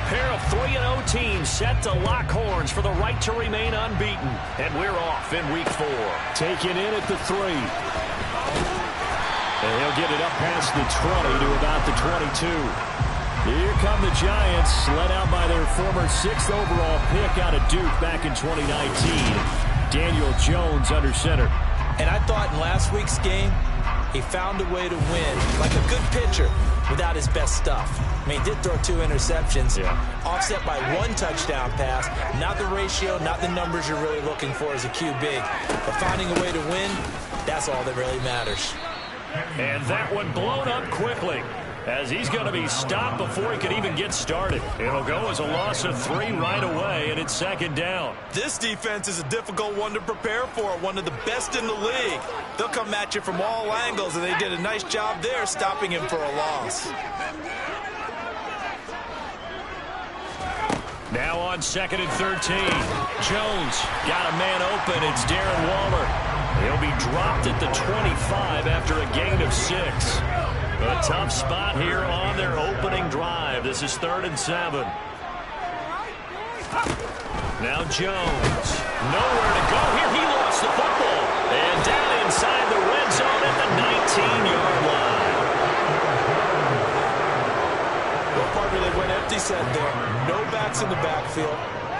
pair of 3-0 teams set to lock horns for the right to remain unbeaten. And we're off in week 4. Taken in at the 3. And he'll get it up past the 20 to about the 22. Here come the Giants, led out by their former 6th overall pick out of Duke back in 2019. Daniel Jones under center. And I thought in last week's game, he found a way to win, like a good pitcher, without his best stuff. I mean, he did throw 2 interceptions, offset by 1 touchdown pass. Not the ratio, not the numbers you're really looking for as a QB. But finding a way to win, that's all that really matters. And that one blown up quickly, as he's going to be stopped before he could even get started. It'll go as a loss of 3 right away, and it's 2nd down. This defense is a difficult one to prepare for, one of the best in the league. They'll come at you from all angles, and they did a nice job there stopping him for a loss. Now on 2nd and 13. Jones got a man open. It's Darren Waller. He'll be dropped at the 25 after a gain of 6. A tough spot here on their opening drive. This is 3rd and 7. Now Jones. Nowhere to go here. He lost the football. And down inside the red zone at the 19-yard line. Well, partner, they went empty set there. No backs in the backfield.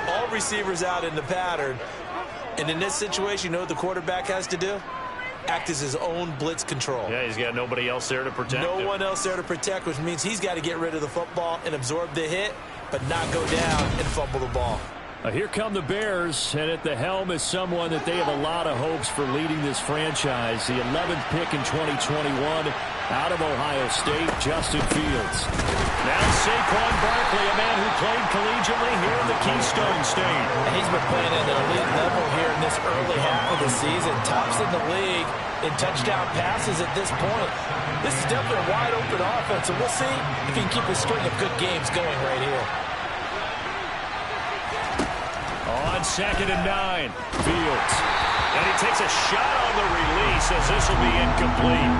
All receivers out in the pattern. And in this situation, you know what the quarterback has to do? Act as his own blitz control. Yeah, he's got nobody else there to protect him. No one else there to protect, which means he's got to get rid of the football and absorb the hit, but not go down and fumble the ball. Here come the Bears, and at the helm is someone that they have a lot of hopes for leading this franchise. The 11th pick in 2021 out of Ohio State, Justin Fields. Now Saquon Barkley, a man who played collegiately here in the Keystone State. And he's been playing at an elite level here in this early half of the season. Tops in the league in touchdown passes at this point. This is definitely a wide-open offense, and we'll see if he can keep a string of good games going right here. On 2nd and 9, Fields. And he takes a shot on the release as this will be incomplete.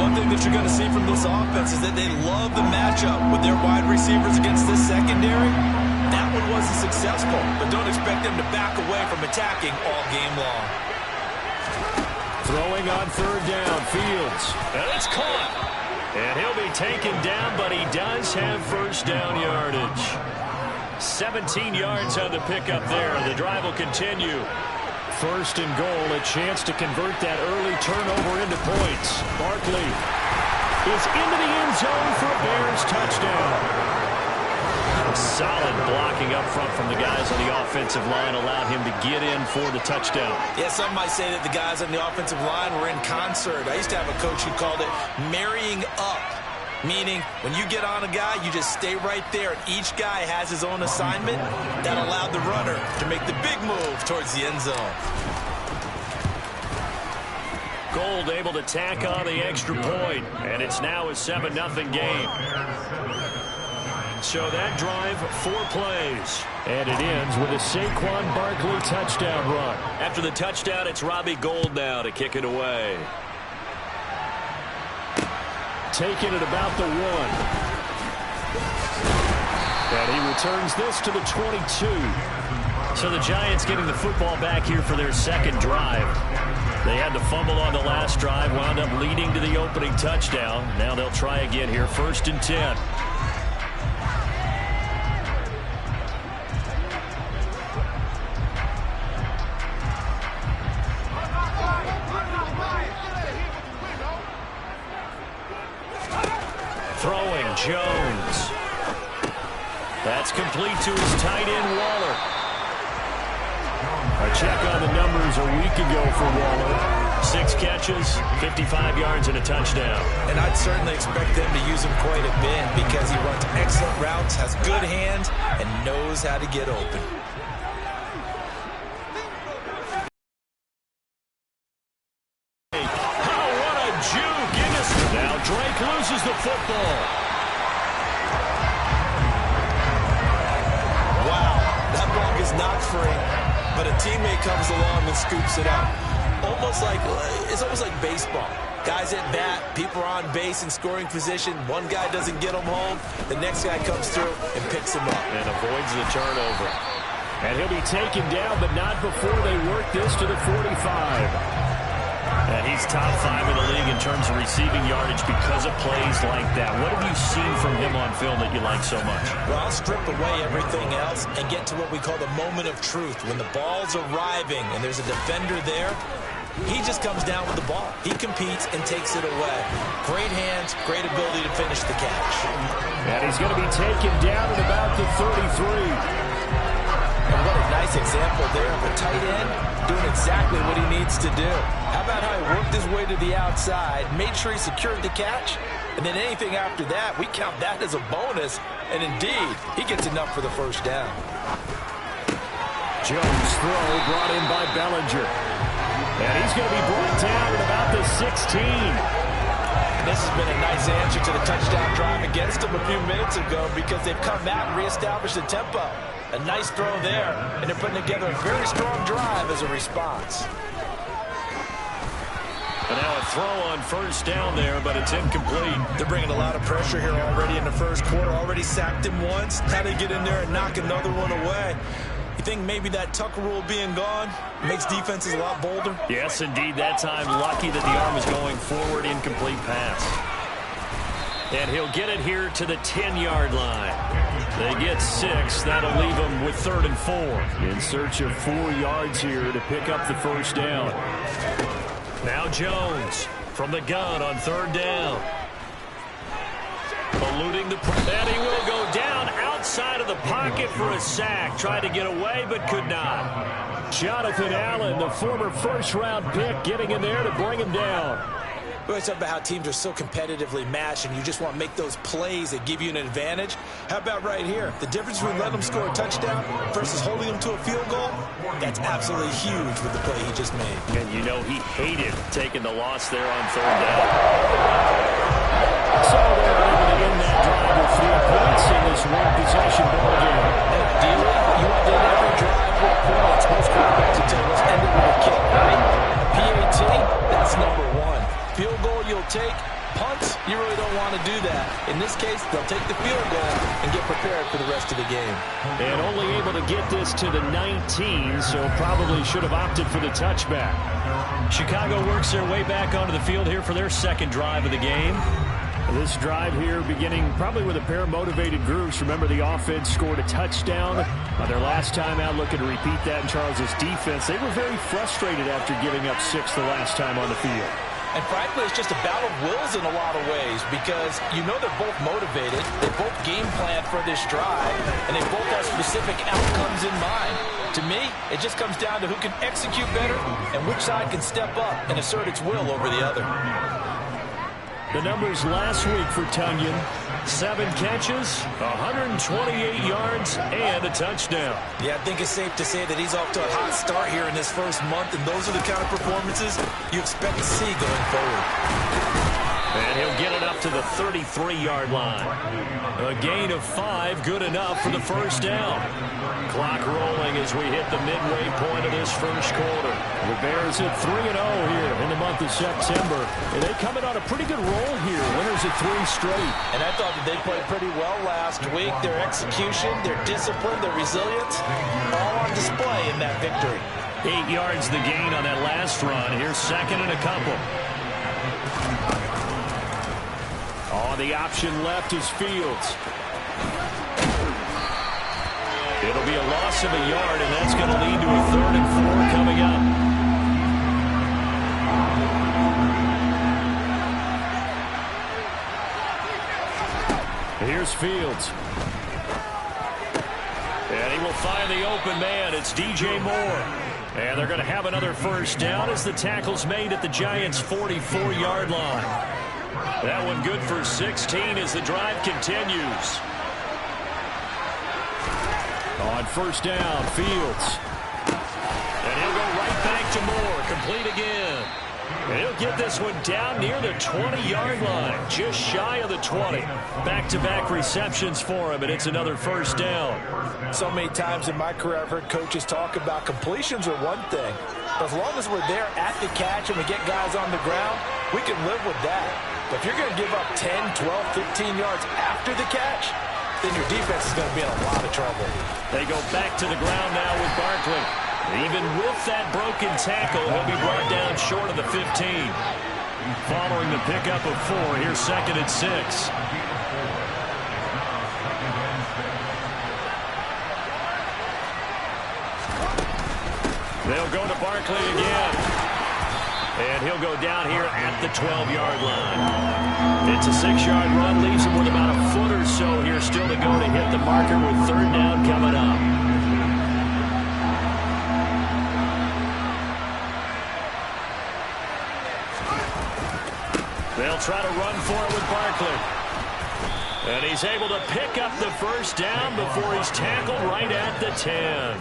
One thing that you're going to see from this offense is that they love the matchup with their wide receivers against this secondary. That one wasn't successful, but don't expect them to back away from attacking all game long. Throwing on 3rd down, Fields. And it's caught. And he'll be taken down, but he does have 1st down yardage. 17 yards on the pickup there. The drive will continue. 1st and goal, a chance to convert that early turnover into points. Barkley is into the end zone for a Bears touchdown. Solid blocking up front from the guys on the offensive line allowed him to get in for the touchdown. Yeah, some might say that the guys on the offensive line were in concert. I used to have a coach who called it marrying up. Meaning, when you get on a guy, you just stay right there. And each guy has his own assignment that allowed the runner to make the big move towards the end zone. Gold able to tack on the extra point. And it's now a 7-0 game. So that drive, 4 plays. And it ends with a Saquon Barkley touchdown run. After the touchdown, it's Robbie Gould now to kick it away. Taken at about the 1. And he returns this to the 22. So the Giants getting the football back here for their 2nd drive. They had to fumble on the last drive, wound up leading to the opening touchdown. Now they'll try again here, 1st and 10. Throwing, Jones. That's complete to his tight end, Waller. A check on the numbers a week ago for Waller. 6 catches, 55 yards, and a touchdown. And I'd certainly expect them to use him quite a bit because he runs excellent routes, has good hands, and knows how to get open. Now Drake loses the football. Wow, that ball is not free, but a teammate comes along and scoops it up. It's almost like baseball. Guys at bat, people are on base in scoring position. One guy doesn't get them home. The next guy comes through and picks him up. And avoids the turnover. And he'll be taken down, but not before they work this to the 45. And he's top 5 in the league in terms of receiving yardage because of plays like that. What have you seen from him on film that you like so much? Well, I'll strip away everything else and get to what we call the moment of truth. When the ball's arriving and there's a defender there, he just comes down with the ball. He competes and takes it away. Great hands, great ability to finish the catch. And he's going to be taken down at about the 33. And what a nice example there of a tight end doing exactly what he needs to do. How about how he worked his way to the outside, made sure he secured the catch, and then anything after that, we count that as a bonus. And indeed, he gets enough for the first down. Jones' throw brought in by Bellinger. And he's going to be brought down at about the 16. This has been a nice answer to the touchdown drive against them a few minutes ago because they've come out and reestablished the tempo. A nice throw there, and they're putting together a very strong drive as a response. And now a throw on first down there, but it's incomplete. They're bringing a lot of pressure here already in the first quarter. Already sacked him once. Now they get in there and knock another one away. You think maybe that Tucker rule being gone makes defenses a lot bolder? Yes, indeed. That time, lucky that the arm was going forward. Incomplete pass. And he'll get it here to the 10-yard line. They get 6. That'll leave them with 3rd and 4. In search of 4 yards here to pick up the first down. Now Jones from the gun on 3rd down. Eluding the... And he will go down outside of the pocket for a sack. Tried to get away, but could not. Jonathan Allen, the former first-round pick, getting in there to bring him down. We always talk about how teams are so competitively matched and you just want to make those plays that give you an advantage. How about right here? The difference between letting them score a touchdown versus holding them to a field goal, that's absolutely huge with the play he just made. And you know he hated taking the loss there on 3rd down. So they're able to end that drive with 3 points in this one-possession ball game. Ideally, you want to end every drive with points. Most quarterbacks will tell us end it with a kick, right? PAT, that's number 1. Field goal you'll take. Punts, you really don't want to do that. In this case, they'll take the field goal and get prepared for the rest of the game. And only able to get this to the 19, so probably should have opted for the touchback. Chicago works their way back onto the field here for their 2nd drive of the game. This drive here beginning probably with a pair of motivated groups. Remember, the offense scored a touchdown on their last time out, looking to repeat that in Charles's defense. They were very frustrated after giving up 6 the last time on the field. And frankly, it's just a battle of wills in a lot of ways because you know they're both motivated, they both game plan for this drive, and they both have specific outcomes in mind. To me, it just comes down to who can execute better and which side can step up and assert its will over the other. The numbers last week for Tunyon: 7 catches, 128 yards, and a touchdown. Yeah, I think it's safe to say that he's off to a hot start here in this first month, and those are the kind of performances you expect to see going forward. And he'll get it up to the 33-yard line. A gain of 5, good enough for the first down. Clock rolling as we hit the midway point of this first quarter. The Bears at 3-0 here in the month of September. And they come in on a pretty good roll here. Winners of 3 straight. And I thought that they played pretty well last week. Their execution, their discipline, their resilience, all on display in that victory. 8 yards the gain on that last run. Here's 2nd and a couple. Oh, the option left is Fields. It'll be a loss of a yard, and that's going to lead to a 3rd and 4 coming up. Here's Fields. And he will find the open man. It's DJ Moore. And they're going to have another first down as the tackle's made at the Giants' 44-yard line. That one good for 16 as the drive continues. On first down, Fields. And he'll go right back to Moore. Complete again. And he'll get this one down near the 20-yard line. Just shy of the 20. Back-to-back receptions for him, and it's another first down. So many times in my career I've heard coaches talk about completions are one thing. But as long as we're there at the catch and we get guys on the ground, we can live with that. But if you're going to give up 10, 12, 15 yards after the catch, then your defense is going to be in a lot of trouble. They go back to the ground now with Barkley. Even with that broken tackle, he'll be brought down short of the 15. Following the pickup of 4, here's 2nd and 6. They'll go to Barkley again. And he'll go down here at the 12-yard line. It's a 6-yard run, leaves him with about a foot or so here still to go to hit the marker with 3rd down coming up. They'll try to run for it with Barkley. And he's able to pick up the 1st down before he's tackled right at the 10.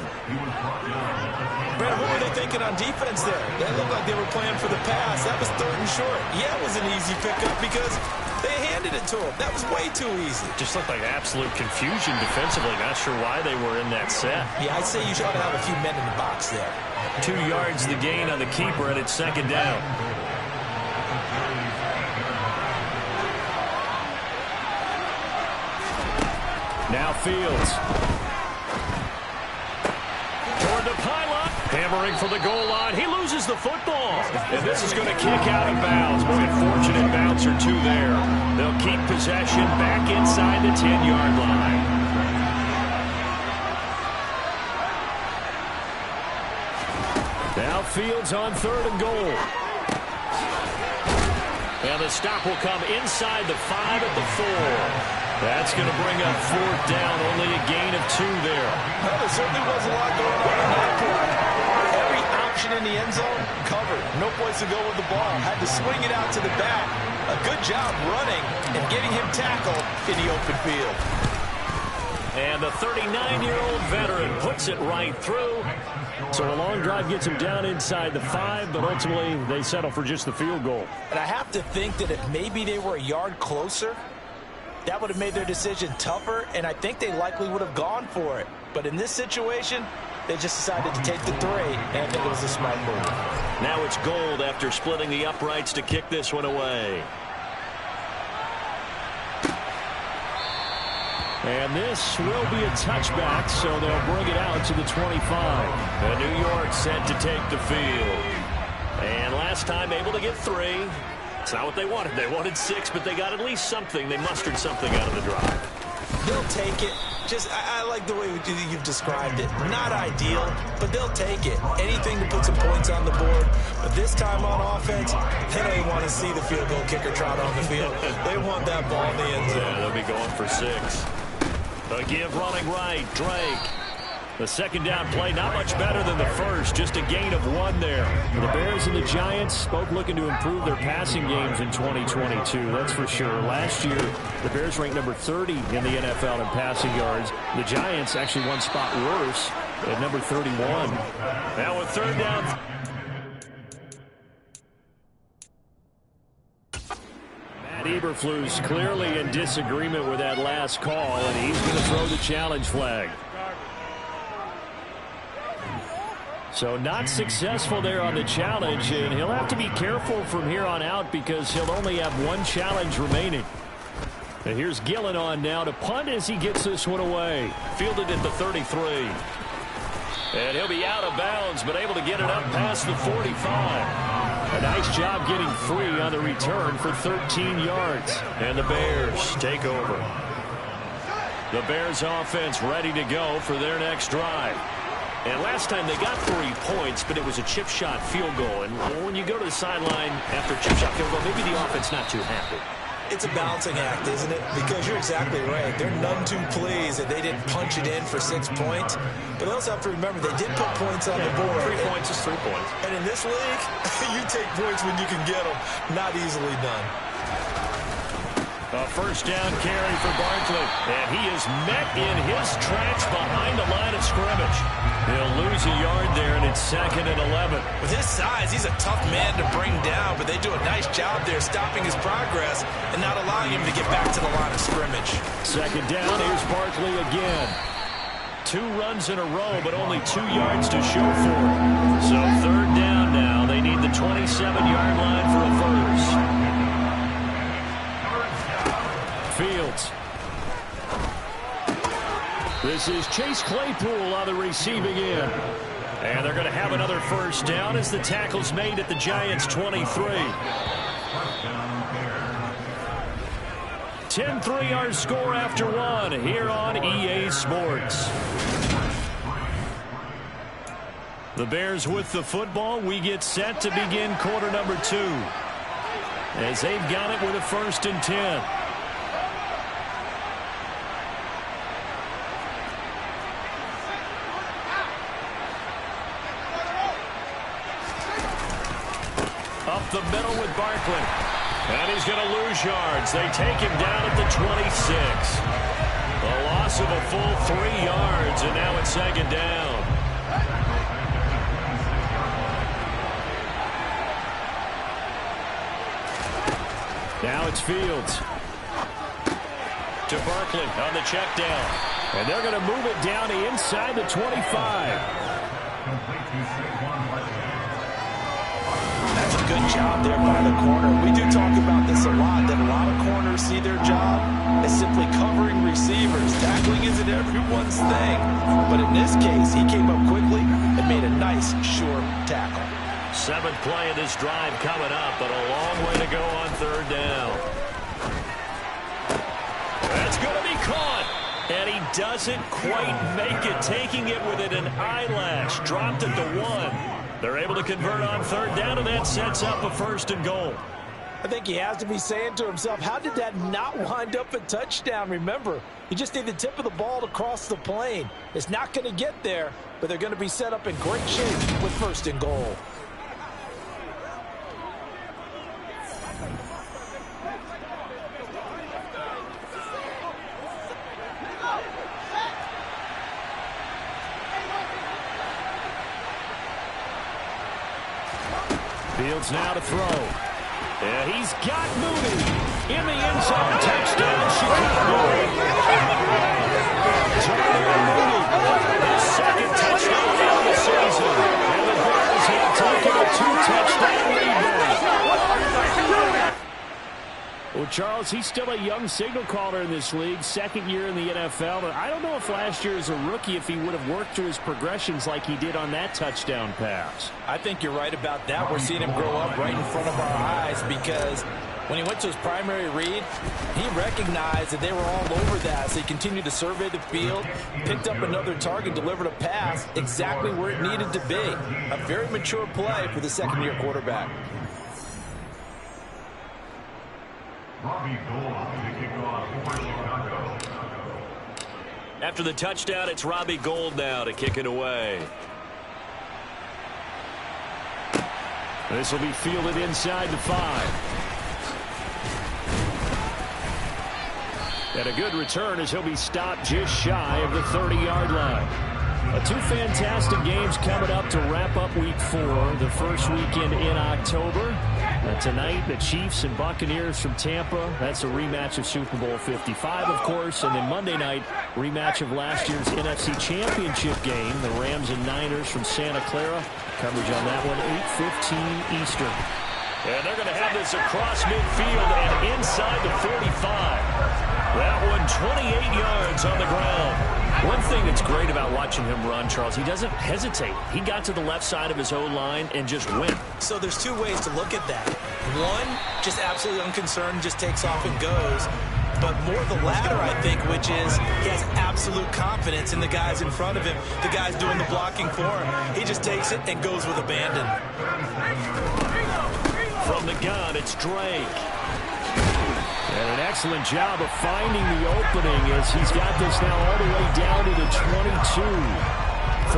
Brad, what were they thinking on defense there? They looked like they were playing for the pass. That was 3rd and short. Yeah, it was an easy pickup because they handed it to him. That was way too easy. Just looked like absolute confusion defensively. Not sure why they were in that set. Yeah, I'd say you should have a few men in the box there. 2 yards the gain on the keeper, and it's 2nd down. Now Fields. Toward the pylon. Hammering for the goal line. He loses the football. And this is going to kick out of bounds. Boy, unfortunate bounce or 2 there. They'll keep possession back inside the 10-yard line. Now Fields on 3rd and goal. And the stop will come inside the 5 at the 4. That's going to bring up 4th down, only a gain of 2 there. Well, there certainly was a lot going on in that play. Every option in the end zone covered. No place to go with the ball. Had to swing it out to the back. A good job running and getting him tackled in the open field. And the 39-year-old veteran puts it right through. So a long drive gets him down inside the 5, but ultimately they settle for just the field goal. And I have to think that if maybe they were a yard closer, that would have made their decision tougher, and I think they likely would have gone for it. But in this situation, they just decided to take the 3, and I think it was a smart move. Now it's Gold after splitting the uprights to kick this one away. And this will be a touchback, so they'll bring it out to the 25. And New York set to take the field. And last time able to get 3. It's not what they wanted. They wanted 6, but they got at least something. They mustered something out of the drive. They'll take it. I like the way you've described it. Not ideal, but they'll take it. Anything to put some points on the board. But this time on offense, they don't even want to see the field goal kicker trot on the field. They want that ball in the end zone. Yeah, they'll be going for 6. A give running right, Drake. The 2nd down play, not much better than the first, just a gain of 1 there. The Bears and the Giants both looking to improve their passing games in 2022, that's for sure. Last year, the Bears ranked number 30 in the NFL in passing yards. The Giants actually one spot worse at number 31. Now with 3rd down. Matt Eberflus clearly in disagreement with that last call, and he's going to throw the challenge flag. So not successful there on the challenge, and he'll have to be careful from here on out because he'll only have 1 challenge remaining. And here's Gillen on now to punt as he gets this one away. Fielded at the 33. And he'll be out of bounds, but able to get it up past the 45. A nice job getting free on the return for 13 yards. And the Bears take over. The Bears offense ready to go for their next drive. And last time they got 3 points, but it was a chip shot field goal. And when you go to the sideline after a chip shot field goal, maybe the offense not too happy. It's a balancing act, isn't it? Because you're exactly right. They're none too pleased that they didn't punch it in for 6 points. But they also have to remember they did put points on the board. 3 points is 3 points. And in this league, you take points when you can get them. Not easily done. A 1st down carry for Barkley. And he is met in his tracks behind the line of scrimmage. He'll lose a yard there, and it's 2nd and 11. With his size, he's a tough man to bring down, but they do a nice job there stopping his progress and not allowing him to get back to the line of scrimmage. 2nd down, here's Barkley again. 2 runs in a row, but only 2 yards to show for it. So 3rd down now. They need the 27-yard line for a first. This is Chase Claypool on the receiving end. And they're going to have another first down as the tackle's made at the Giants' 23. 10-3 our score after one here on EA Sports. The Bears with the football. We get set to begin quarter number 2. As they've got it with a 1st and 10. Up the middle with Barkley. And he's going to lose yards. They take him down at the 26. A loss of a full 3 yards, and now it's 2nd down. Now it's Fields. To Barkley on the check down. And they're going to move it down to inside the 25. That's a good job there by the corner. We do talk about this a lot, that a lot of corners see their job as simply covering receivers. Tackling isn't everyone's thing. But in this case, he came up quickly and made a nice, sure tackle. 7th play of this drive coming up, but a long way to go on 3rd down. That's going to be caught. And he doesn't quite make it, taking it within an eyelash. Dropped at the 1. They're able to convert on 3rd down, and that sets up a 1st and goal. I think he has to be saying to himself, how did that not wind up a touchdown? Remember, you just need the tip of the ball to cross the plane. It's not going to get there, but they're going to be set up in great shape with 1st and goal. Fields now to throw. And he's got Mooney in the end zone. Touchdown, Chicago. Mooney, his 2nd touchdown of the season. And the Bears have taken a 2-touchdown lead. Well, Charles, he's still a young signal caller in this league, 2nd year in the NFL. But I don't know if last year as a rookie, if he would have worked through his progressions like he did on that touchdown pass. I think you're right about that. We're seeing him grow up right in front of our eyes because when he went to his primary read, he recognized that they were all over that. So he continued to survey the field, picked up another target, delivered a pass exactly where it needed to be. A very mature play for the 2nd-year quarterback. After the touchdown, it's Robbie Gould now to kick it away. This will be fielded inside the 5. And a good return as he'll be stopped just shy of the 30-yard line. 2 fantastic games coming up to wrap up Week 4, the first weekend in October. Tonight, the Chiefs and Buccaneers from Tampa. That's a rematch of Super Bowl 55, of course. And then Monday night, rematch of last year's NFC Championship game, the Rams and Niners from Santa Clara. Coverage on that one, 8:15 Eastern. And they're going to have this across midfield and inside the 45. That one 28 yards on the ground. One thing that's great about watching him run, Charles, he doesn't hesitate. He got to the left side of his O-line and just went. So there's 2 ways to look at that. One, just absolutely unconcerned, just takes off and goes. But more the latter, I think, which is he has absolute confidence in the guys in front of him, the guys doing the blocking for him. He just takes it and goes with abandon. From the gun, it's Drake. And an excellent job of finding the opening as he's got this now all the way down to the 22.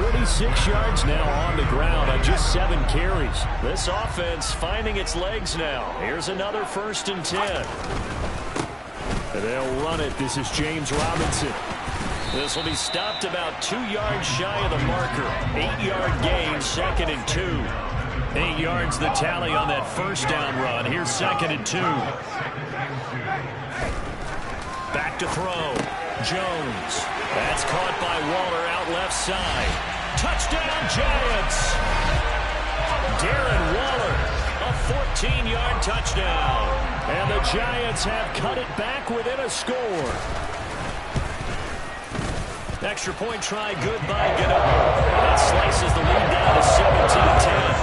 46 yards now on the ground on just 7 carries. This offense finding its legs now. Here's another 1st and 10. And they'll run it. This is James Robinson. This will be stopped about 2 yards shy of the marker. 8-yard gain, 2nd and 2. 8 yards the tally on that 1st down run. Here's 2nd and 2. Back to throw. Jones. That's caught by Waller out left side. Touchdown, Giants! Darren Waller, a 14-yard touchdown. And the Giants have cut it back within a score. Extra point try, good by Gano. That slices the lead down to 17-10.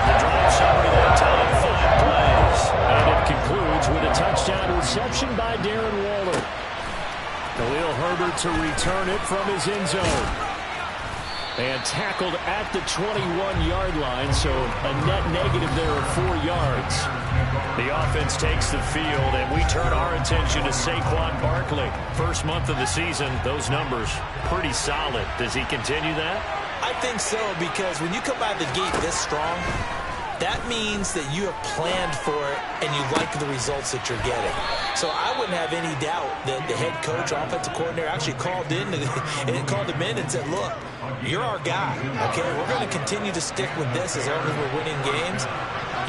The drive summary that time, 5 plays. And it concludes with a touchdown reception by Darren Waller. Khalil Herbert to return it from his end zone. And tackled at the 21-yard line, so a net negative there of 4 yards. The offense takes the field, and we turn our attention to Saquon Barkley. First month of the season, those numbers pretty solid. Does he continue that? I think so, because when you come out of the gate this strong, that means that you have planned for it and you like the results that you're getting. So I wouldn't have any doubt that the head coach, offensive coordinator, actually called him in and said, look, you're our guy, okay? We're going to continue to stick with this as long as we're winning games.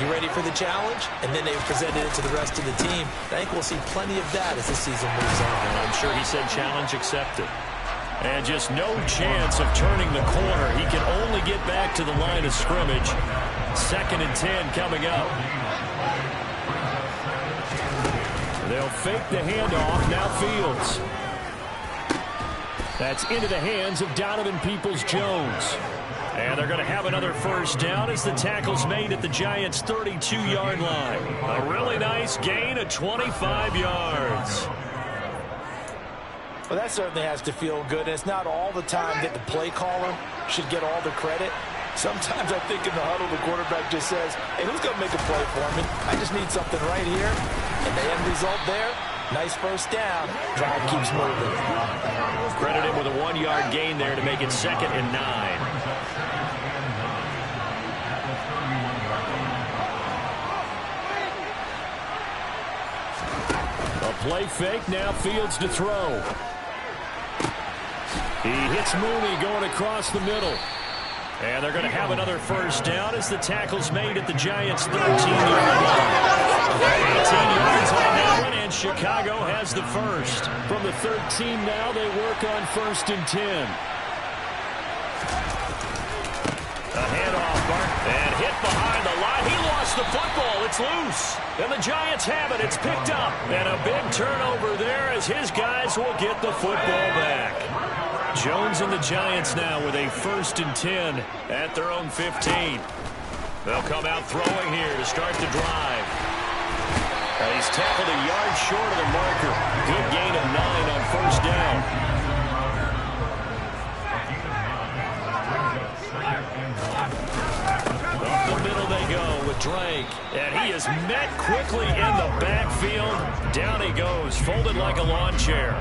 You ready for the challenge? And then they presented it to the rest of the team. I think we'll see plenty of that as the season moves on. And I'm sure he said challenge accepted. And just no chance of turning the corner. He can only get back to the line of scrimmage. 2nd and 10 coming up. They'll fake the handoff. Now Fields. That's into the hands of Donovan Peoples-Jones. And they're going to have another first down as the tackle's made at the Giants' 32-yard line. A really nice gain of 25 yards. Well, that certainly has to feel good. And it's not all the time that the play caller should get all the credit. Sometimes I think in the huddle, the quarterback just says, hey, who's going to make a play for me? I just need something right here. And the end result there, nice first down. Drive keeps moving. Credit him with a 1-yard gain there to make it 2nd and 9. A play fake, now Fields to throw. He hits Mooney going across the middle. And they're going to have another first down as the tackle's made at the Giants' 13-yard line. 18 yards on that one, and Chicago has the first. From the 13 now, they work on 1st and 10. A handoff, Bart, and hit behind the line. He lost the football. It's loose. And the Giants have it. It's picked up. And a big turnover there as his guys will get the football back. Jones and the Giants now with a 1st and 10 at their own 15. They'll come out throwing here to start the drive. And he's tackled a yard short of the marker. Good gain of 9 on first down. Up the middle they go with Drake. And he is met quickly in the backfield. Down he goes, folded like a lawn chair.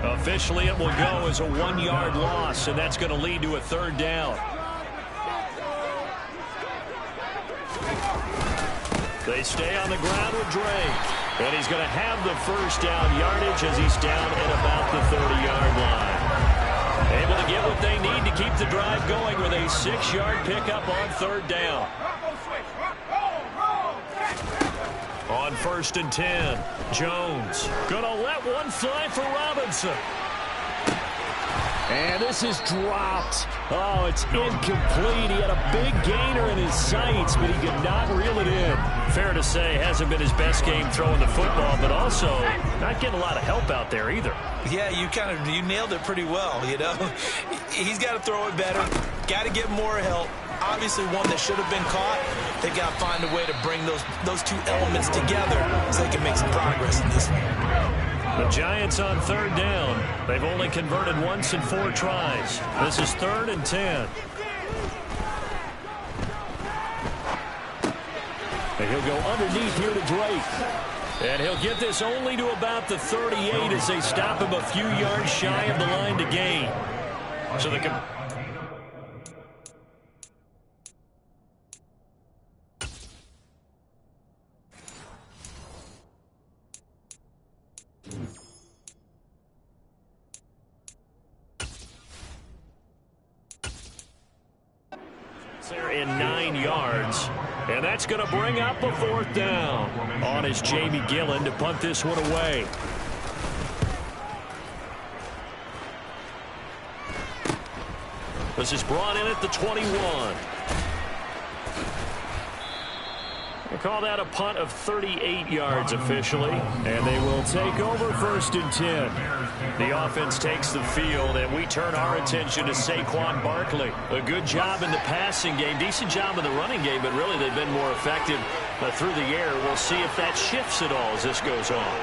Officially, it will go as a 1-yard loss, and that's going to lead to a 3rd down. They stay on the ground with Drake. And he's going to have the first down yardage as he's down at about the 30-yard line. Able to get what they need to keep the drive going with a 6-yard pickup on 3rd down. On 1st and 10, Jones gonna let one fly for Robinson. And this is dropped. Oh, it's incomplete. He had a big gainer in his sights, but he could not reel it in. Fair to say, hasn't been his best game throwing the football, but also not getting a lot of help out there either. Yeah, you nailed it pretty well, you know. He's got to throw it better. Got to get more help. Obviously one that should have been caught. They got to find a way to bring those two elements together so they can make some progress in this one. The Giants on 3rd down. They've only converted once in 4 tries. This is 3rd and 10. And he'll go underneath here to Drake. And he'll get this only to about the 38 as they stop him a few yards shy of the line to gain. So they can... There in 9 yards, and that's going to bring up a 4th down. On is Jamie Gillen to punt this one away. This is brought in at the 21. Call that a punt of 38 yards officially. And they will take over 1st and 10. The offense takes the field, and we turn our attention to Saquon Barkley. A good job in the passing game, decent job in the running game, but really they've been more effective through the air. We'll see if that shifts at all as this goes on.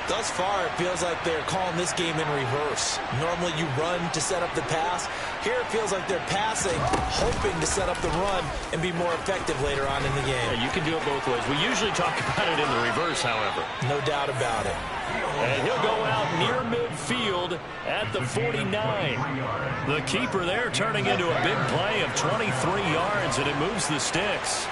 Thus far, it feels like they're calling this game in reverse. Normally you run to set up the pass. Here it feels like they're passing, hoping to set up the run and be more effective later on in the game. Yeah, you can do it both ways. We usually talk about it in the reverse, however. No doubt about it. And he'll go out near midfield at the 49. The keeper there turning into a big play of 23 yards, and it moves the sticks.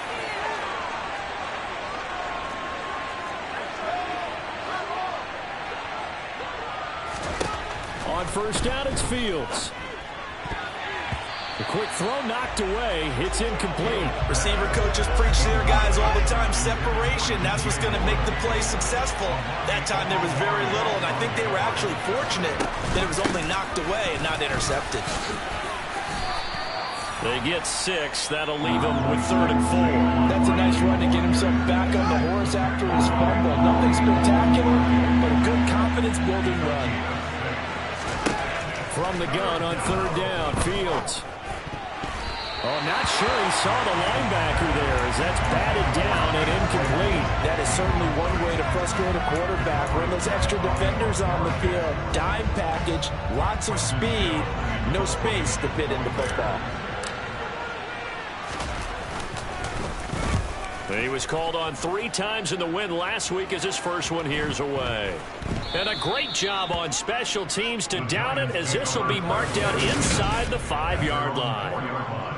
On 1st down, it's Fields. The quick throw knocked away. It's incomplete. Receiver coaches preach to their guys all the time. Separation, that's what's going to make the play successful. That time there was very little, and I think they were actually fortunate that it was only knocked away and not intercepted. They get 6. That'll leave them with 3rd and 4. That's a nice run to get himself back on the horse after his fumble. Nothing spectacular, but a good confidence-building run. From the gun on 3rd down, Fields. Oh, not sure he saw the linebacker there as that's batted down and incomplete. That is certainly one way to frustrate a quarterback. Run those extra defenders on the field. Dime package, lots of speed, no space to fit into football. He was called on 3 times in the win last week as his first one here's away. And a great job on special teams to down it as this will be marked out inside the 5-yard line.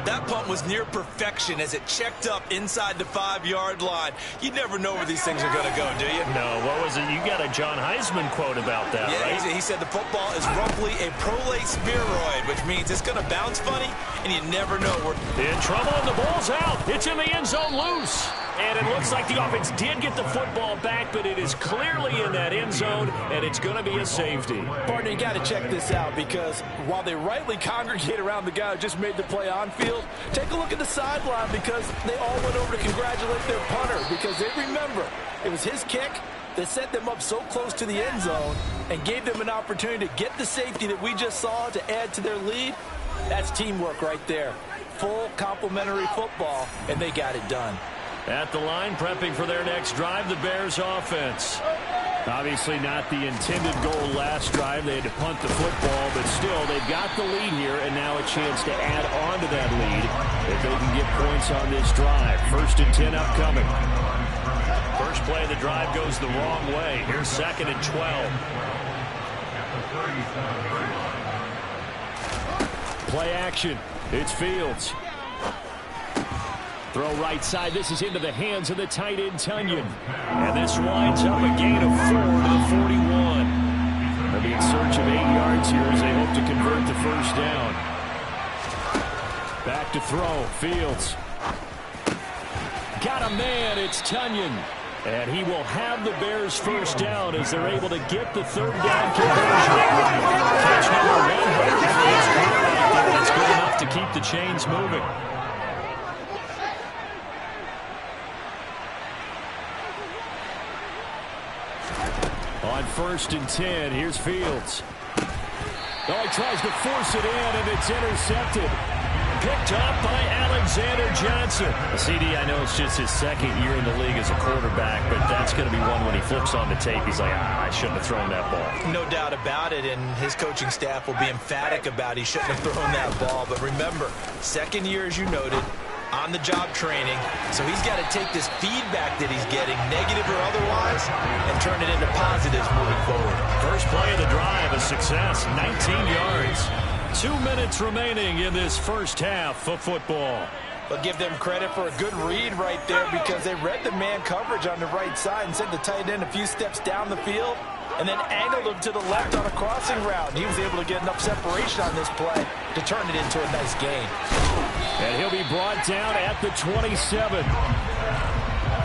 That punt was near perfection as it checked up inside the 5-yard line. You never know where these things are going to go, do you? No, what was it? You got a John Heisman quote about that, yeah, right? He said the football is roughly a prolate spheroid, which means it's going to bounce funny, and you never know where. In trouble, and the ball's out. It's in the end zone loose. And it looks like the offense did get the football back, but it is clearly in that end zone, and it's going to be a safety. Partner, you got to check this out, because while they rightly congregate around the guy who just made the play on field, take a look at the sideline, because they all went over to congratulate their punter, because they remember it was his kick that set them up so close to the end zone and gave them an opportunity to get the safety that we just saw to add to their lead. That's teamwork right there. Full complementary football, and they got it done. At the line, prepping for their next drive, the Bears offense. Obviously not the intended goal last drive. They had to punt the football, but still, they've got the lead here, and now a chance to add on to that lead if they can get points on this drive. 1st and 10 upcoming. First play of the drive goes the wrong way. Here's 2nd and 12. Play action. It's Fields. Throw right side. This is into the hands of the tight end, Tunyon. And this winds up a gain of 4 to the 41. They'll be in search of 8 yards here as they hope to convert the 1st down. Back to throw. Fields. Got a man. It's Tunyon. And he will have the Bears 1st down as they're able to get the 3rd down conversion. Catch number 100 for his quarterback there. That's good enough to keep the chains moving. On 1st and 10, here's Fields. Oh, he tries to force it in, and it's intercepted. Picked up by Alexander Johnson. CD, I know it's just his 2nd year in the league as a quarterback, but that's going to be one when he flips on the tape. He's like, I shouldn't have thrown that ball. No doubt about it, and his coaching staff will be emphatic about he shouldn't have thrown that ball. But remember, 2nd year, as you noted, on-the-job training, so he's got to take this feedback that he's getting, negative or otherwise, and turn it into positives moving forward. First play of the drive, a success, 19 yards. 2 minutes remaining in this 1st half of football. But give them credit for a good read right there, because they read the man coverage on the right side and sent the tight end a few steps down the field and then angled him to the left on a crossing route. He was able to get enough separation on this play to turn it into a nice gain. And he'll be brought down at the 27.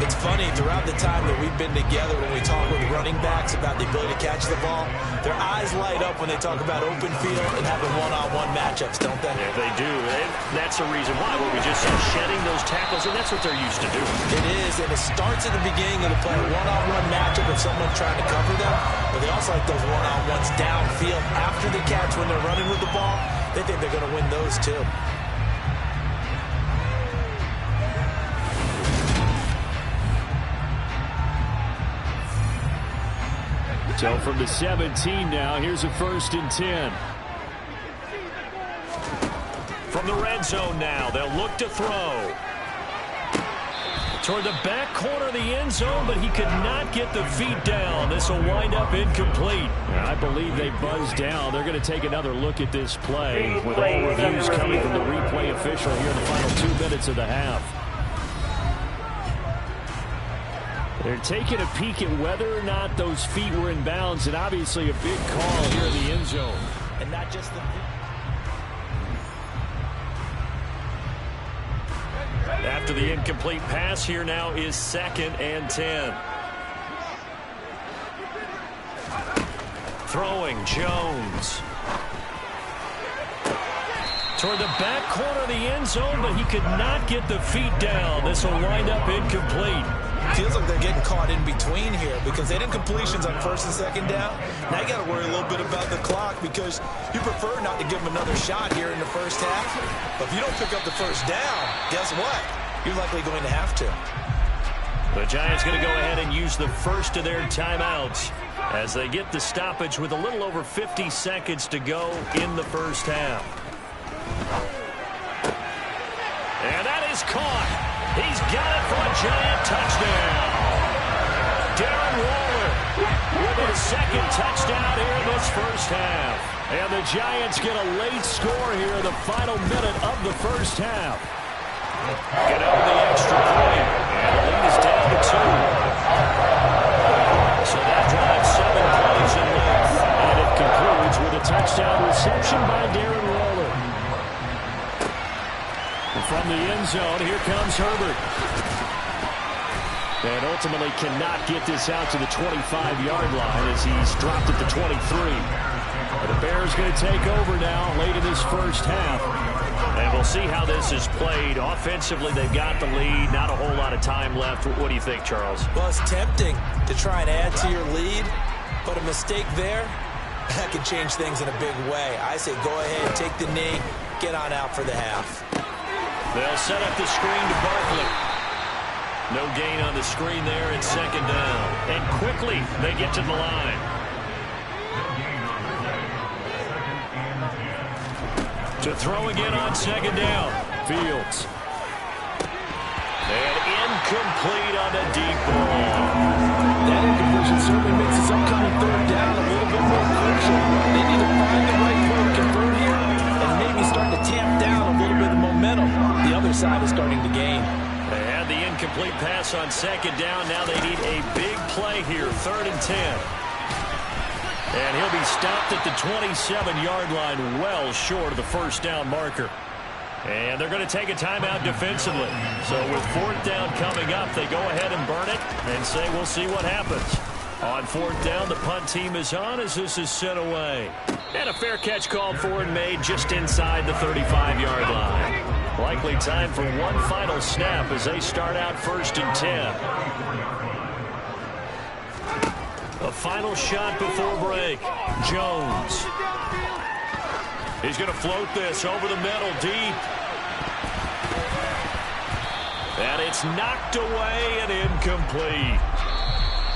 It's funny, throughout the time that we've been together, when we talk with running backs about the ability to catch the ball, their eyes light up when they talk about open field and having one-on-one matchups, don't they? Yeah, they do. And that's the reason why. What we just said, shedding those tackles, and that's what they're used to doing. It is, and it starts at the beginning of the play. One-on-one matchup of someone trying to cover them, but they also like those one-on-ones downfield after the catch when they're running with the ball. They think they're going to win those too. So from the 17 now, here's a 1st and 10. From the red zone now, they'll look to throw. Toward the back corner of the end zone, but he could not get the feet down. This will wind up incomplete. I believe they buzzed down. They're going to take another look at this play with all reviews coming from the replay official here in the final 2 minutes of the half. They're taking a peek at whether or not those feet were in bounds, and obviously a big call here in the end zone. And not just the... After the incomplete pass, here now is 2nd and 10. Throwing, Jones. Toward the back corner of the end zone, but he could not get the feet down. This will wind up incomplete. Feels like they're getting caught in between here because they did completions on 1st and 2nd down. Now you got to worry a little bit about the clock because you prefer not to give them another shot here in the first half. But if you don't pick up the 1st down, guess what? You're likely going to have to. The Giants going to go ahead and use the first of their timeouts as they get the stoppage with a little over 50 seconds to go in the first half. And that is caught. He's got it for a Giant touchdown. Darren Waller with his 2nd touchdown here in this first half. And the Giants get a late score here in the final minute of the first half. Get over the extra point. And the lead is down to 2. So that drives 7 plays in length. And it concludes with a touchdown reception by Darren Waller. From the end zone, here comes Herbert. And ultimately cannot get this out to the 25-yard line as he's dropped at the 23. But the Bears going to take over now late in this first half. And we'll see how this is played. Offensively, they've got the lead. Not a whole lot of time left. What do you think, Charles? Well, it's tempting to try and add to your lead, but a mistake there, that could change things in a big way. I say go ahead, take the knee, get on out for the half. They'll set up the screen to Barkley. No gain on the screen there. It's 2nd down. And quickly, they get to the line. To throw again on 2nd down. Fields. And incomplete on the deep ball. That incompletion certainly makes this upcoming 3rd down a little bit more crucial. They need to find the right way to convert here and maybe start to tamp down a little bit of momentum. The other side is starting to gain. They had the incomplete pass on 2nd down. Now they need a big play here, 3rd and 10. And he'll be stopped at the 27-yard line, well short of the 1st down marker. And they're going to take a timeout defensively. So with 4th down coming up, they go ahead and burn it and say we'll see what happens. On 4th down, the punt team is on as this is sent away. And a fair catch called for and made just inside the 35-yard line. Likely time for one final snap as they start out 1st and 10. A final shot before break. Jones. He's going to float this over the middle deep. And it's knocked away and incomplete.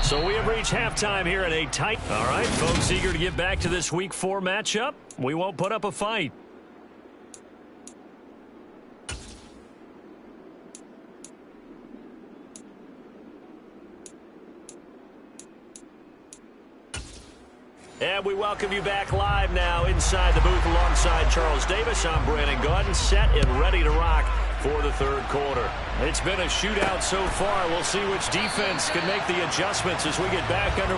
So we have reached halftime here in a tight... All right, folks, eager to get back to this Week 4 matchup. We won't put up a fight. And we welcome you back live now inside the booth alongside Charles Davis. I'm Brandon Gaudin, set and ready to rock for the 3rd quarter. It's been a shootout so far. We'll see which defense can make the adjustments as we get back under...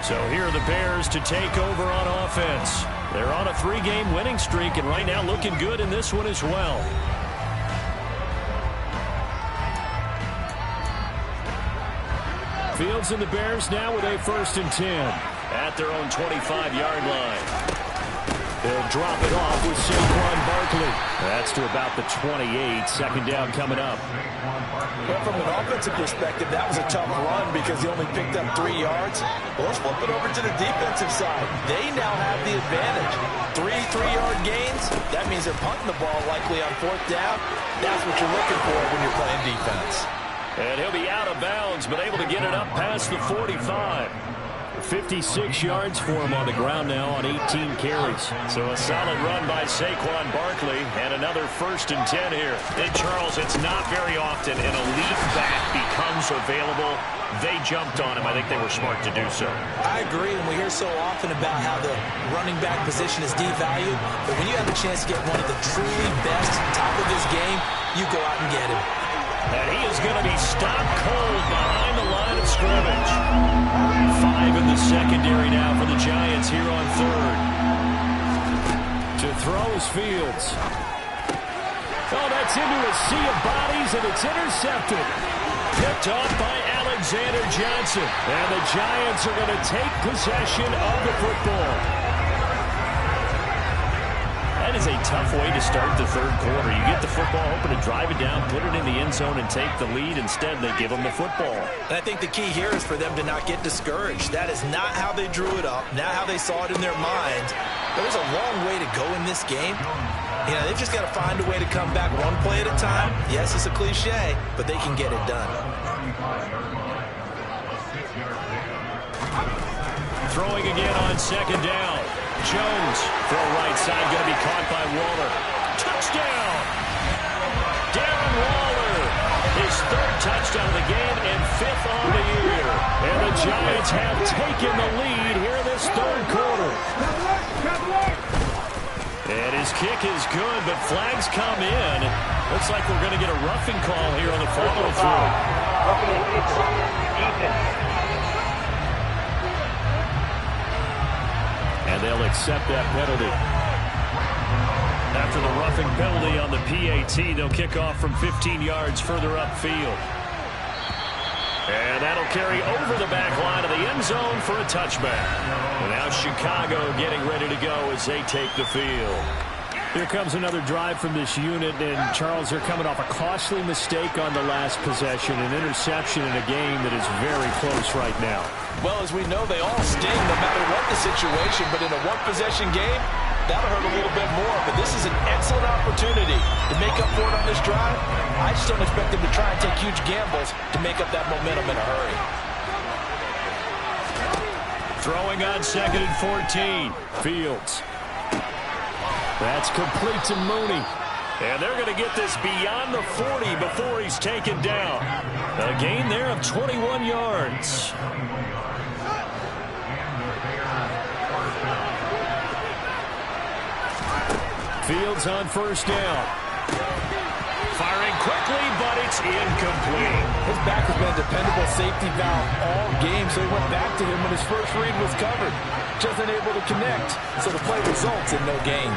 So here are the Bears to take over on offense. They're on a 3-game winning streak, and right now looking good in this one as well. Fields and the Bears now with a 1st and 10 at their own 25-yard line. They'll drop it off with Saquon Barkley. That's to about the 28. 2nd down coming up. Well, from an offensive perspective, that was a tough run because he only picked up 3 yards. Well, let's flip it over to the defensive side. They now have the advantage. 3 3-yard gains. That means they're punting the ball likely on 4th down. That's what you're looking for when you're playing defense. And he'll be out of bounds, but able to get it up past the 45. 56 yards for him on the ground now on 18 carries. So a solid run by Saquon Barkley, and another 1st and 10 here. And Charles, it's not very often an elite back becomes available. They jumped on him. I think they were smart to do so. I agree, and we hear so often about how the running back position is devalued. But when you have a chance to get one of the truly best top of his game, you go out and get him. And he is going to be stopped cold behind the line of scrimmage. 5 in the secondary now for the Giants here on 3rd. To throw is Fields. Oh, that's into a sea of bodies, and it's intercepted. Picked off by Alexander Johnson. And the Giants are going to take possession of the football. That is a tough way to start the 3rd quarter. You get the football, hoping to drive it down, put it in the end zone, and take the lead. Instead, they give them the football. And I think the key here is for them to not get discouraged. That is not how they drew it up, not how they saw it in their minds. There's a long way to go in this game. You know, they've just got to find a way to come back one play at a time. Yes, it's a cliche, but they can get it done. Throwing again on 2nd down. Jones, throw right side, going to be caught by Waller. Touchdown! Darren Waller, his 3rd touchdown of the game and 5th on the year. And the Giants have taken the lead here in this 3rd quarter. And his kick is good, but flags come in. Looks like we're going to get a roughing call here on the follow-through. And they'll accept that penalty. After the roughing penalty on the PAT, they'll kick off from 15 yards further upfield. And that'll carry over the back line of the end zone for a touchback. And now Chicago getting ready to go as they take the field. Here comes another drive from this unit, and Charles, they're coming off a costly mistake on the last possession, an interception in a game that is very close right now. Well, as we know, they all sting no matter what the situation, but in a one-possession game, that'll hurt a little bit more. But this is an excellent opportunity to make up for it on this drive. I just don't expect them to try and take huge gambles to make up that momentum in a hurry. Throwing on 2nd and 14. Fields. That's complete to Mooney. And they're going to get this beyond the 40 before he's taken down. A gain there of 21 yards. Fields on 1st down. Firing quickly, but it's incomplete. His back has been a dependable safety valve all game, so he went back to him when his first read was covered. Just unable to connect, so the play results in no gain.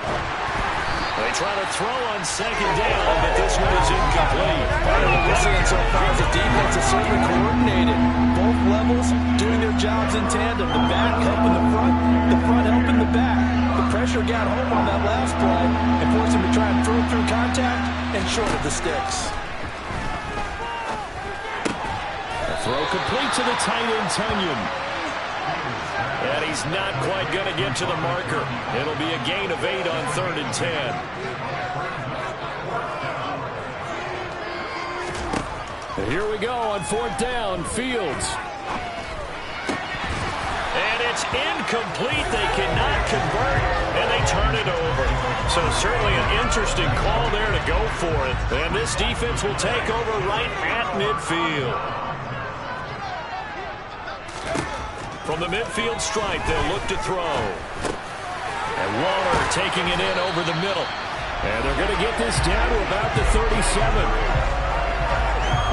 They try to throw on 2nd down, but this one is incomplete. Part of what we're seeing so far is the defense is certainly coordinated. Both levels doing their jobs in tandem. The back helping the front helping the back. The pressure got home on that last play and forced him to try and throw through contact and short of the sticks. A throw complete to the tight end, Tunyon. And he's not quite going to get to the marker. It'll be a gain of 8 on 3rd and 10. And here we go on 4th down. Fields. And it's incomplete. They cannot convert, and they turn it over. So certainly an interesting call there to go for it. And this defense will take over right at midfield. From the midfield stripe, they'll look to throw. And Waller taking it in over the middle. And they're going to get this down to about the 37.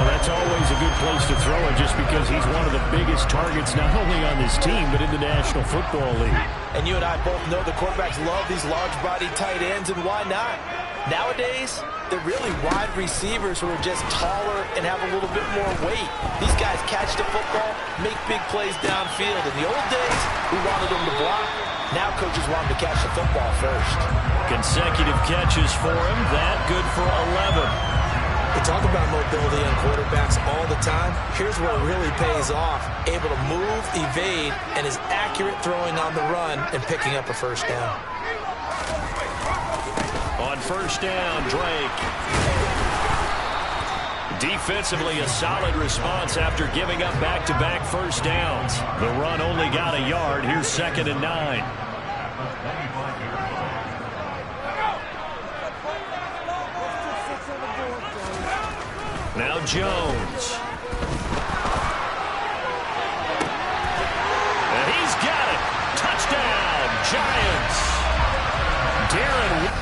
Well, that's always a good place to throw it just because he's one of the biggest targets not only on this team but in the National Football League. And you and I both know the quarterbacks love these large-bodied tight ends, and why not? Nowadays, they're really wide receivers who are just taller and have a little bit more weight. These guys catch the football, make big plays downfield. In the old days, we wanted them to block. Now coaches want them to catch the football first. Consecutive catches for him. That good for 11. We talk about mobility on quarterbacks all the time. Here's where it really pays off. Able to move, evade, and is accurate throwing on the run and picking up a first down. On first down, Drake. Defensively, a solid response after giving up back-to-back first downs. The run only got a yard. Here's 2nd and 9. Now Jones. And he's got it. Touchdown, Giants. Darren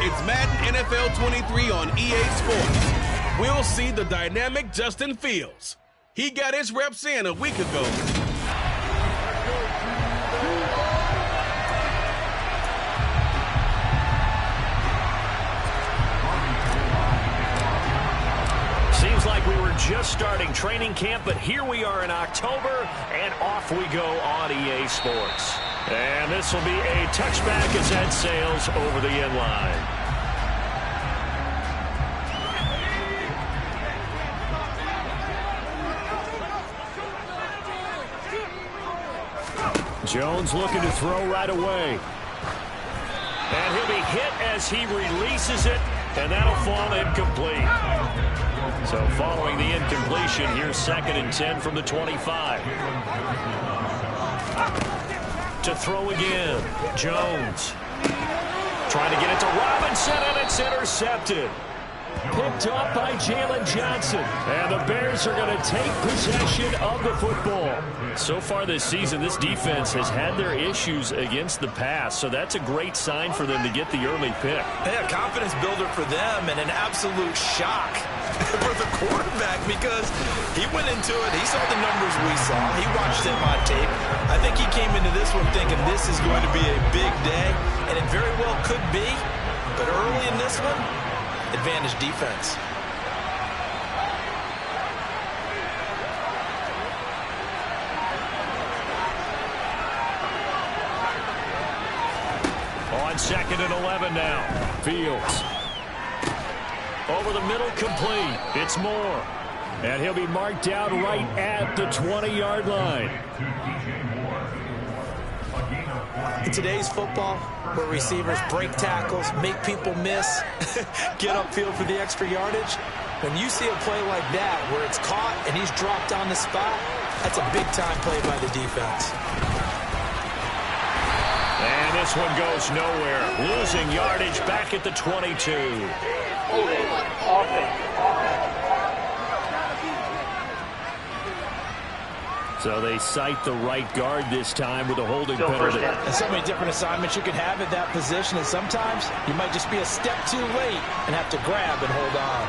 It's Madden NFL 23 on EA Sports. We'll see the dynamic Justin Fields. He got his reps in a week ago. Seems like we were just starting training camp, but here we are in October, and off we go on EA Sports. And this will be a touchback as that sails over the end line. Jones looking to throw right away. And he'll be hit as he releases it, and that'll fall incomplete. So following the incompletion, here's 2nd and 10 from the 25. To throw again, Jones. Trying to get it to Robinson, and it's intercepted. Picked up by Jalen Johnson. And the Bears are going to take possession of the football. So far this season, this defense has had their issues against the pass, so that's a great sign for them to get the early pick. Yeah, confidence builder for them and an absolute shock for the quarterback because he went into it. He saw the numbers we saw. He watched them on tape. I think he came into this one thinking this is going to be a big day, and it very well could be. But early in this one, advantage defense. On 2nd and 11 now. Fields. Over the middle, complete. It's Moore. And he'll be marked down right at the 20-yard line. In today's football, where receivers break tackles, make people miss, get upfield for the extra yardage, when you see a play like that where it's caught and he's dropped on the spot, that's a big-time play by the defense. And this one goes nowhere. Losing yardage back at the 22. So they cite the right guard this time with a holding penalty. And so many different assignments you can have at that position, and sometimes you might just be a step too late and have to grab and hold on.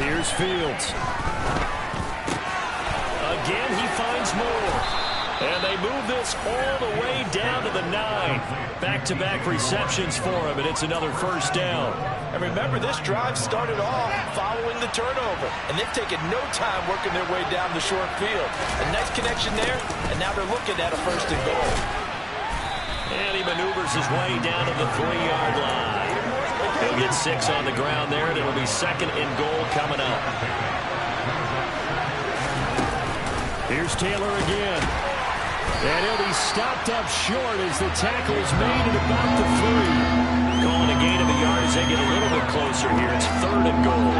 Here's Fields. Again, he finds Moore. And they move this all the way down to the 9. Back-to-back receptions for him, and it's another first down. And remember, this drive started off following the turnover, and they've taken no time working their way down the short field. A nice connection there, and now they're looking at a 1st and goal. And he maneuvers his way down to the 3-yard line. He'll get 6 on the ground there, and it'll be 2nd and goal coming up. Here's Taylor again. And he'll be stopped up short as the tackle is made at about the 3. Calling a gain of a yard as they get a little bit closer here. It's 3rd and goal.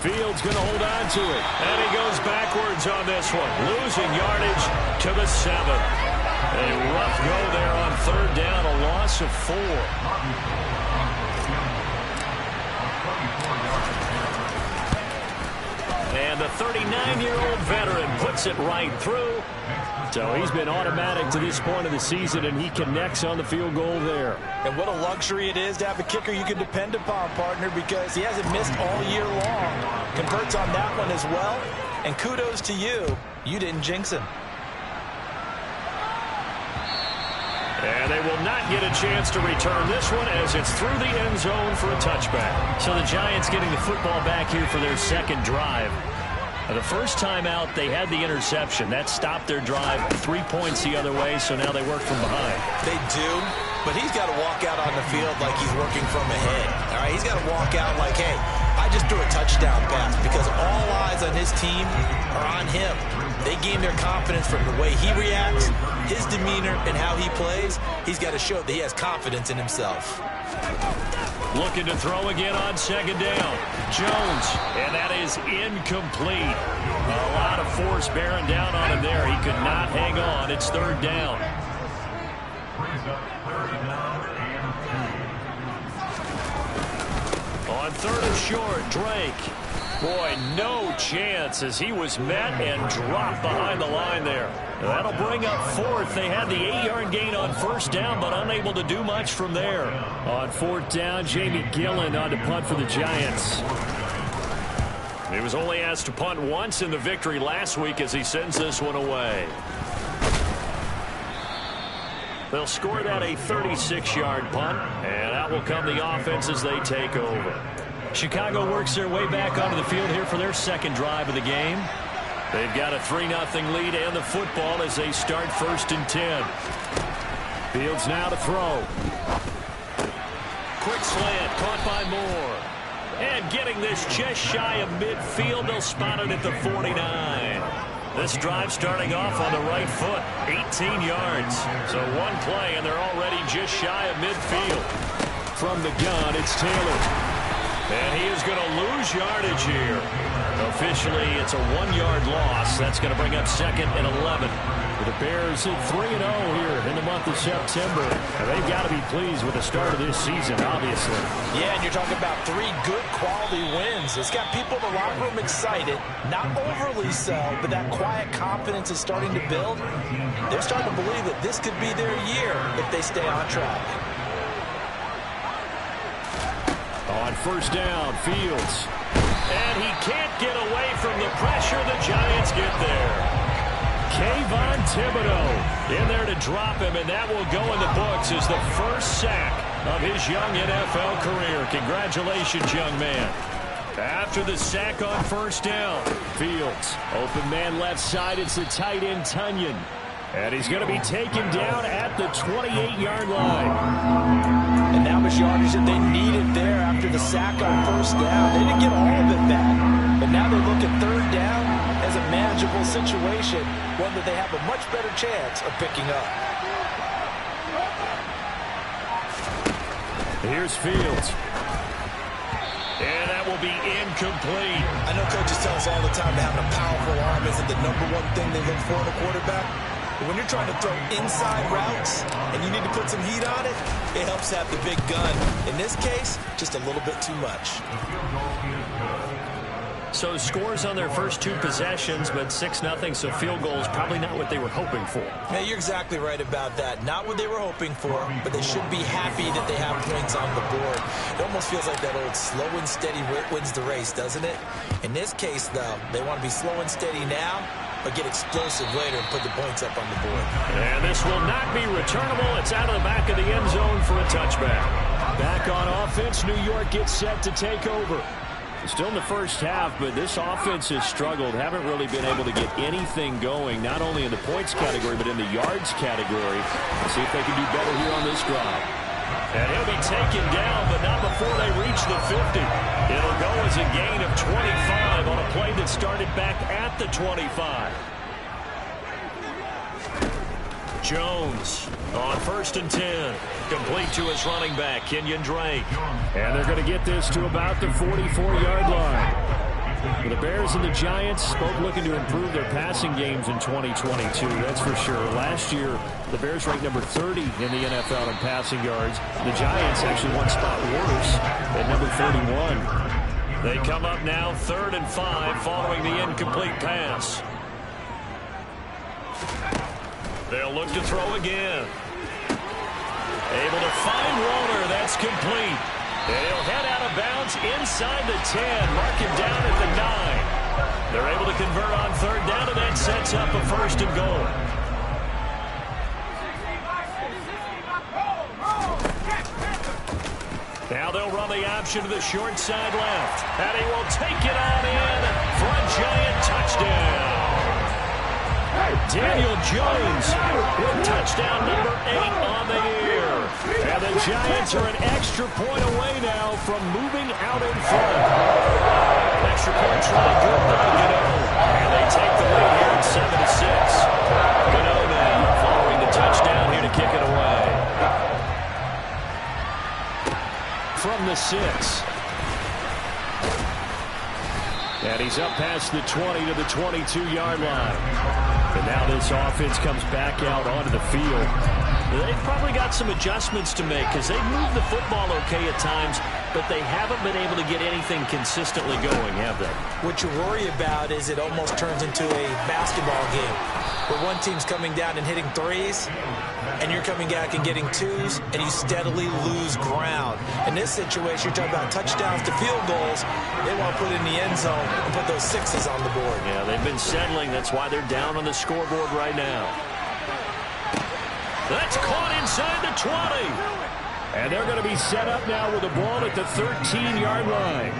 Fields going to hold on to it. And he goes backwards on this one. Losing yardage to the 7. A rough go there on 3rd down. A loss of 4. And the 39-year-old veteran puts it right through. So he's been automatic to this point of the season, and he connects on the field goal there. And what a luxury it is to have a kicker you can depend upon, partner, because he hasn't missed all year long. Converts on that one as well. And kudos to you. You didn't jinx him. And they will not get a chance to return this one as it's through the end zone for a touchback. So the Giants getting the football back here for their 2nd drive. The first time out, they had the interception. That stopped their drive 3 points the other way, so now they work from behind. They do, but he's got to walk out on the field like he's working from ahead. All right, he's got to walk out like, hey, I just threw a touchdown pass because all eyes on his team are on him. They gain their confidence from the way he reacts, his demeanor, and how he plays. He's got to show that he has confidence in himself. Looking to throw again on 2nd down. Jones, and that is incomplete. A lot of force bearing down on him there. He could not hang on. It's 3rd down. On 3rd and short, Drake. Boy, no chance as he was met and dropped behind the line there. That'll bring up fourth. They had the 8-yard gain on first down, but unable to do much from there. On fourth down, Jamie Gillen on to punt for the Giants. He was only asked to punt once in the victory last week as he sends this one away. They'll score that a 36-yard punt, and out will come the offense as they take over. Chicago works their way back onto the field here for their second drive of the game. They've got a 3-0 lead and the football as they start 1st and 10. Fields now to throw. Quick slant caught by Moore. And getting this just shy of midfield, they'll spot it at the 49. This drive starting off on the right foot, 18 yards. So one play and they're already just shy of midfield. From the gun, it's Taylor. And he is going to lose yardage here. Officially, it's a 1-yard loss. That's going to bring up 2nd and 11. The Bears at 3-0 here in the month of September. And they've got to be pleased with the start of this season, obviously. Yeah, and you're talking about 3 good quality wins. It's got people in the locker room excited. Not overly so, but that quiet confidence is starting to build. They're starting to believe that this could be their year if they stay on track. On first down, Fields. And he can't get away from the pressure. The Giants get there. Kayvon Thibodeau in there to drop him, and that will go in the books as the first sack of his young NFL career. Congratulations, young man. After the sack on first down, Fields. Open man left side, it's the tight end Tunyon. And he's going to be taken down at the 28-yard line. And that was yardage that they needed there after the sack on first down. They didn't get all of it back, but now they look at third down as a manageable situation, one that they have a much better chance of picking up. Here's Fields. And that will be incomplete. I know coaches tell us all the time that having a powerful arm isn't the #1 thing they look for in a quarterback. But when you're trying to throw inside routes and you need to put some heat on it, it helps have the big gun. In this case, just a little bit too much. So scores on their first 2 possessions, but 6-0, so field goal is probably not what they were hoping for. Yeah, you're exactly right about that. Not what they were hoping for, but they should be happy that they have points on the board. It almost feels like that old slow and steady wins the race, doesn't it? In this case, though, they want to be slow and steady now, but get explosive later and put the points up on the board. And this will not be returnable. It's out of the back of the end zone for a touchback. Back on offense, New York gets set to take over. Still in the first half, but this offense has struggled. Haven't really been able to get anything going, not only in the points category, but in the yards category. Let's see if they can do better here on this drive. And he'll be taken down, but not before they reach the 50. It'll go as a gain of 25 on a play that started back at the 25. Jones on 1st and 10. Complete to his running back, Kenyon Drake. And they're going to get this to about the 44-yard line. For the Bears and the Giants, both looking to improve their passing games in 2022, that's for sure. Last year, the Bears ranked number 30 in the NFL in passing yards. The Giants actually one spot worse at number 31. They come up now 3rd and 5 following the incomplete pass. They'll look to throw again. Able to find Waller. That's complete. And he'll head out of bounds inside the 10. Mark him down at the 9. They're able to convert on 3rd down, and that sets up a 1st and goal. Now they'll run the option to the short side left. And he will take it on in for a Giant touchdown. Daniel Jones with touchdown number 8 on the year. And the Giants are an extra point away now from moving out in front. Extra point try good by Gano. And they take the lead here at 7-6. Gano now following the touchdown here to kick it away. From the 6. And he's up past the 20 to the 22-yard line. And now this offense comes back out onto the field. They've probably got some adjustments to make because they've moved the football okay at times, but they haven't been able to get anything consistently going, have they? What you worry about is it almost turns into a basketball game where one team's coming down and hitting threes, and you're coming back and getting twos, and you steadily lose ground. In this situation, you're talking about touchdowns to field goals. They want to put in the end zone and put those sixes on the board. Yeah, they've been settling. That's why they're down on the scoreboard right now. That's caught inside the 20. And they're going to be set up now with the ball at the 13-yard line.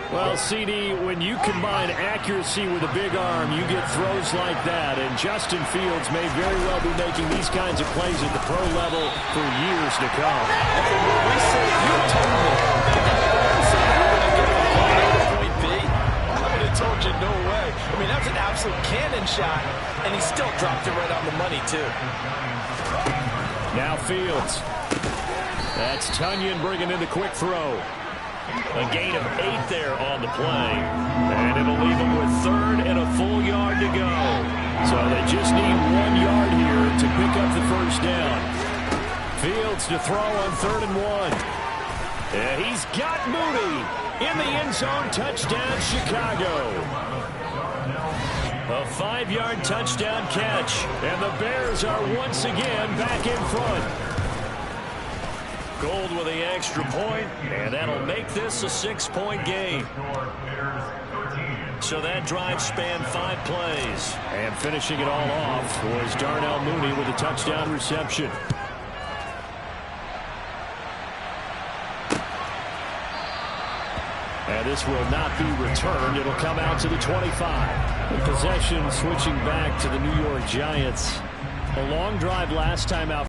Well, CD, when you combine accuracy with a big arm, you get throws like that. And Justin Fields may very well be making these kinds of plays at the pro level for years to come. We say you told me. Point B. I would have told you no way. I mean, that's an absolute cannon shot, and he still dropped it right on the money, too. Now Fields. That's Tunyon bringing in the quick throw. A gain of 8 there on the play. And it'll leave them with 3rd and a full yard to go. So they just need 1 yard here to pick up the first down. Fields to throw on 3rd and 1. And he's got Mooney in the end zone. Touchdown, Chicago. A 5-yard touchdown catch. And the Bears are once again back in front. Gold with the extra point, and that'll make this a 6-point game. So that drive spanned 5 plays. And finishing it all off was Darnell Mooney with a touchdown reception. And this will not be returned. It'll come out to the 25. The possession switching back to the New York Giants. A long drive last time out.